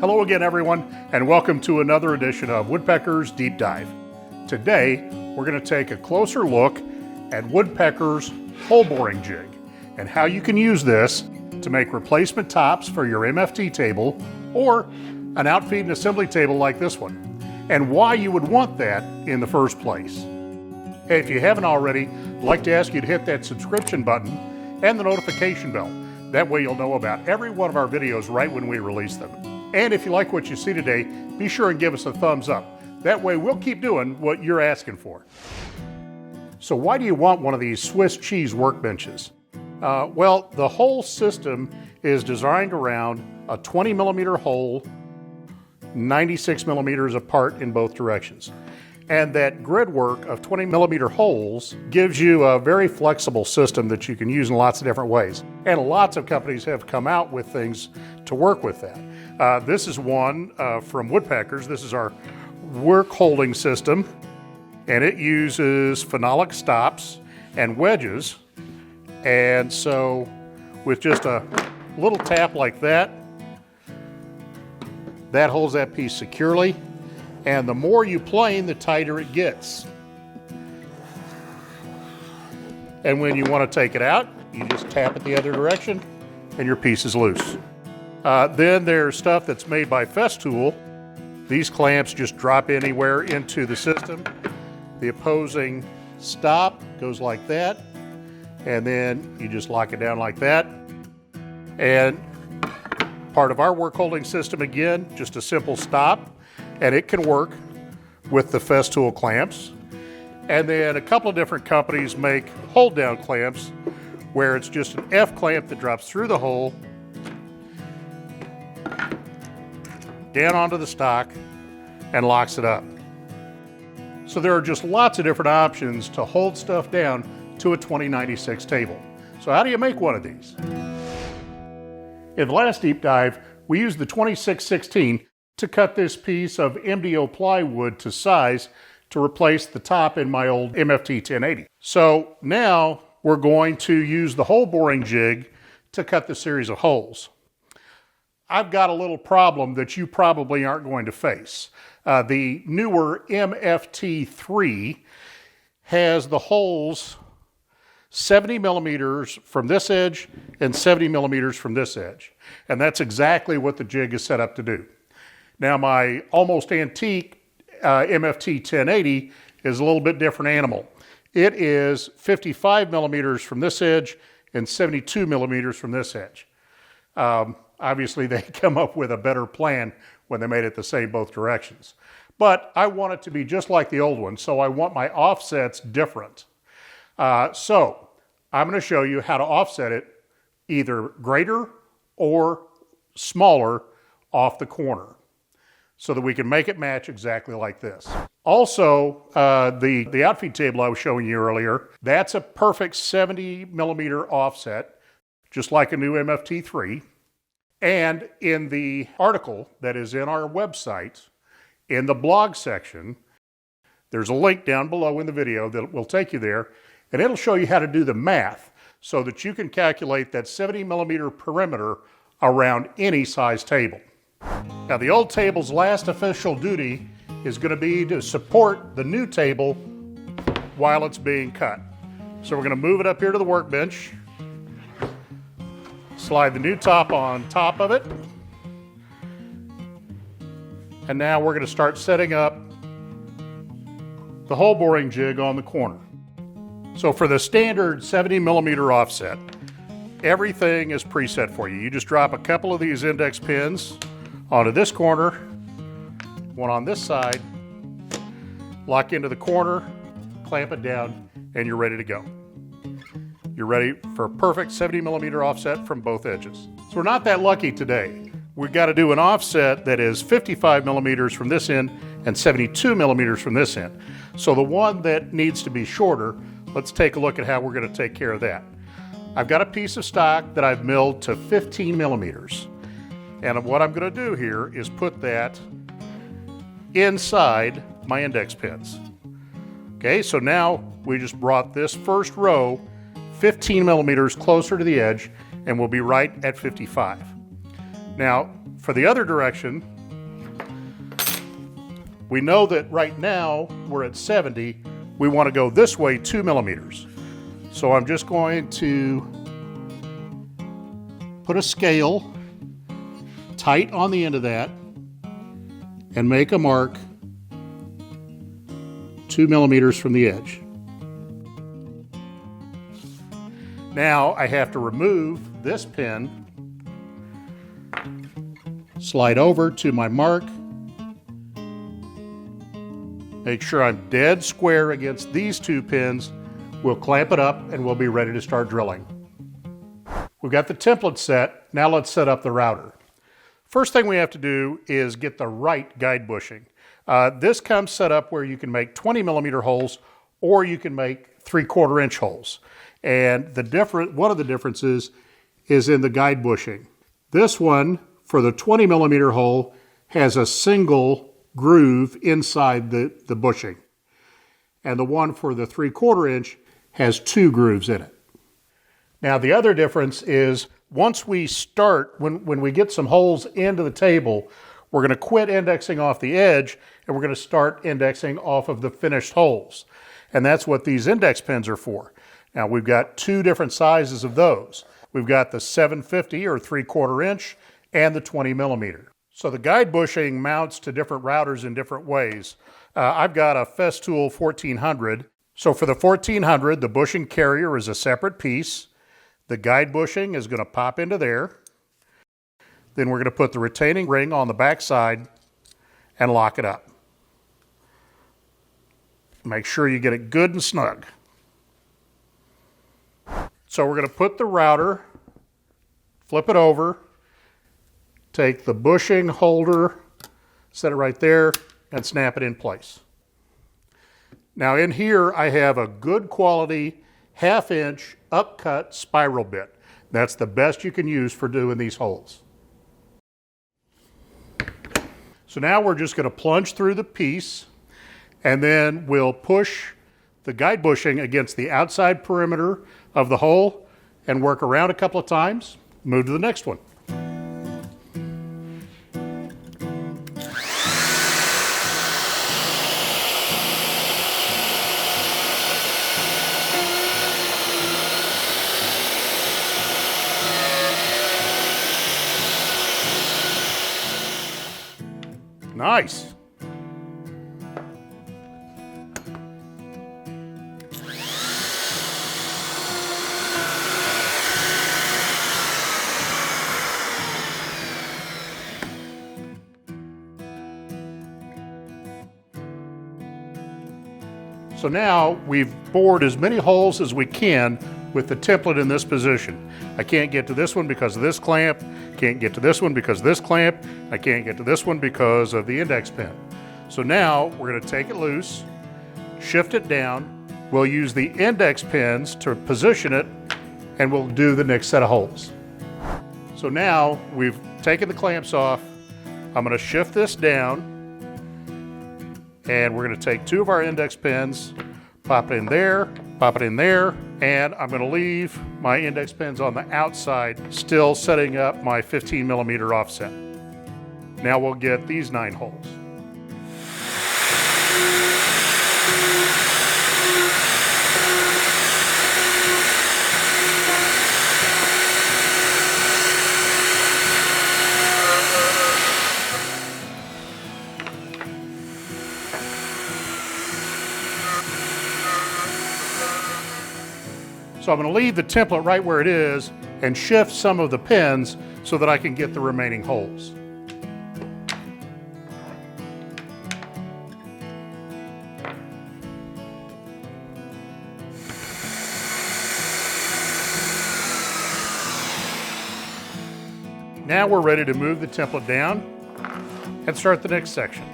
Hello again, everyone, and welcome to another edition of Woodpeckers Deep Dive. Today, we're going to take a closer look at Woodpeckers Hole Boring Jig and how you can use this to make replacement tops for your MFT table or an outfeed and assembly table like this one, and why you would want that in the first place. Hey, if you haven't already, I'd like to ask you to hit that subscription button and the notification bell. That way you'll know about every one of our videos right when we release them. And if you like what you see today, be sure and give us a thumbs up. That way we'll keep doing what you're asking for. So why do you want one of these Swiss cheese workbenches? Well, the whole system is designed around a 20 millimeter hole, 96 millimeters apart in both directions. And that grid work of 20 millimeter holes gives you a very flexible system that you can use in lots of different ways. And lots of companies have come out with things to work with that. This is one from Woodpeckers. This is our work holding system, and it uses phenolic stops and wedges. And so with just a little tap like that, that holds that piece securely. And the more you plane, the tighter it gets. And when you want to take it out, you just tap it the other direction and your piece is loose. Then there's stuff that's made by Festool. These clamps just drop anywhere into the system. The opposing stop goes like that, and then you just lock it down like that. And part of our work holding system, again, just a simple stop, and it can work with the Festool clamps. And then a couple of different companies make hold down clamps where it's just an F clamp that drops through the hole, down onto the stock, and locks it up. So there are just lots of different options to hold stuff down to a 2096 table. So how do you make one of these? In the last deep dive, we used the 2616 to cut this piece of MDO plywood to size to replace the top in my old MFT 1080. So now we're going to use the hole boring jig to cut the series of holes. I've got a little problem that you probably aren't going to face. The newer MFT 3 has the holes 70 millimeters from this edge and 70 millimeters from this edge. And that's exactly what the jig is set up to do. Now my almost antique MFT 1080 is a little bit different animal. It is 55 millimeters from this edge and 72 millimeters from this edge. Obviously they come up with a better plan when they made it the same both directions. But I want it to be just like the old one, so I want my offsets different. So I'm going to show you how to offset it either greater or smaller off the corner so that we can make it match exactly like this. Also, the outfeed table I was showing you earlier, that's a perfect 70 millimeter offset, just like a new MFT 3. And in the article that is in our website, in the blog section, there's a link down below in the video that will take you there, and it'll show you how to do the math so that you can calculate that 70 millimeter perimeter around any size table. Now, the old table's last official duty is going to be to support the new table while it's being cut. So we're going to move it up here to the workbench, slide the new top on top of it, and now we're going to start setting up the hole boring jig on the corner. So for the standard 70 millimeter offset, everything is preset for you. You just drop a couple of these index pins onto this corner, one on this side, lock into the corner, clamp it down, and you're ready to go. You're ready for a perfect 70 millimeter offset from both edges. So we're not that lucky today. We've got to do an offset that is 55 millimeters from this end and 72 millimeters from this end. So the one that needs to be shorter, let's take a look at how we're going to take care of that. I've got a piece of stock that I've milled to 15 millimeters. And what I'm going to do here is put that inside my index pins. Okay, so now we just brought this first row 15 millimeters closer to the edge, and we'll be right at 55. Now, for the other direction, we know that right now we're at 70. We want to go this way 2 millimeters. So I'm just going to put a scale tight on the end of that and make a mark 2 millimeters from the edge. Now I have to remove this pin, slide over to my mark, make sure I'm dead square against these 2 pins. We'll clamp it up and we'll be ready to start drilling. We've got the template set. Now let's set up the router. First thing we have to do is get the right guide bushing. This comes set up where you can make 20 millimeter holes or you can make 3/4 inch holes. And one of the differences is in the guide bushing. This one for the 20 millimeter hole has a single groove inside the bushing. And the one for the 3/4 inch has 2 grooves in it. Now the other difference is once we start, when we get some holes into the table, we're going to quit indexing off the edge and we're going to start indexing off of the finished holes. And that's what these index pins are for. Now we've got 2 different sizes of those. We've got the 750 or 3/4 inch and the 20 millimeter. So the guide bushing mounts to different routers in different ways. I've got a Festool 1400. So for the 1400, the bushing carrier is a separate piece. The guide bushing is going to pop into there. Then we're going to put the retaining ring on the back side and lock it up. Make sure you get it good and snug. So we're going to put the router, flip it over, take the bushing holder, set it right there, and snap it in place. Now in here I have a good quality 1/2 inch upcut spiral bit. That's the best you can use for doing these holes. So now we're just going to plunge through the piece and then we'll push the guide bushing against the outside perimeter of the hole and work around a couple of times, move to the next one. Nice. So now we've bored as many holes as we can with the template in this position. I can't get to this one because of this clamp, can't get to this one because of this clamp, I can't get to this one because of the index pin. So now we're going to take it loose, shift it down, we'll use the index pins to position it, and we'll do the next set of holes. So now we've taken the clamps off, I'm going to shift this down, and we're going to take 2 of our index pins, pop it in there, and I'm going to leave my index pins on the outside, still setting up my 15 millimeter offset. Now we'll get these 9 holes. So I'm going to leave the template right where it is and shift some of the pins so that I can get the remaining holes. Now we're ready to move the template down and start the next section.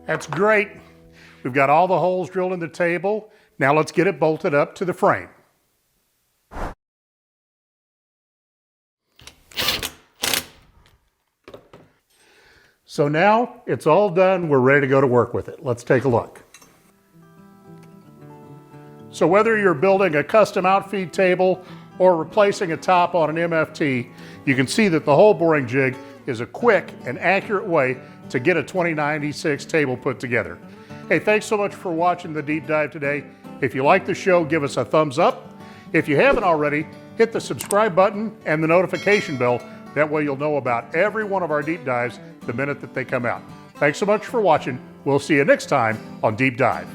That's great. We've got all the holes drilled in the table. Now let's get it bolted up to the frame. So now it's all done. We're ready to go to work with it. Let's take a look. So whether you're building a custom outfeed table or replacing a top on an MFT, you can see that the hole boring jig is a quick and accurate way to get a 2096 table put together. Hey, thanks so much for watching the deep dive today. If you like the show, give us a thumbs up. If you haven't already, hit the subscribe button and the notification bell. That way you'll know about every one of our deep dives the minute that they come out. Thanks so much for watching. We'll see you next time on Deep Dive.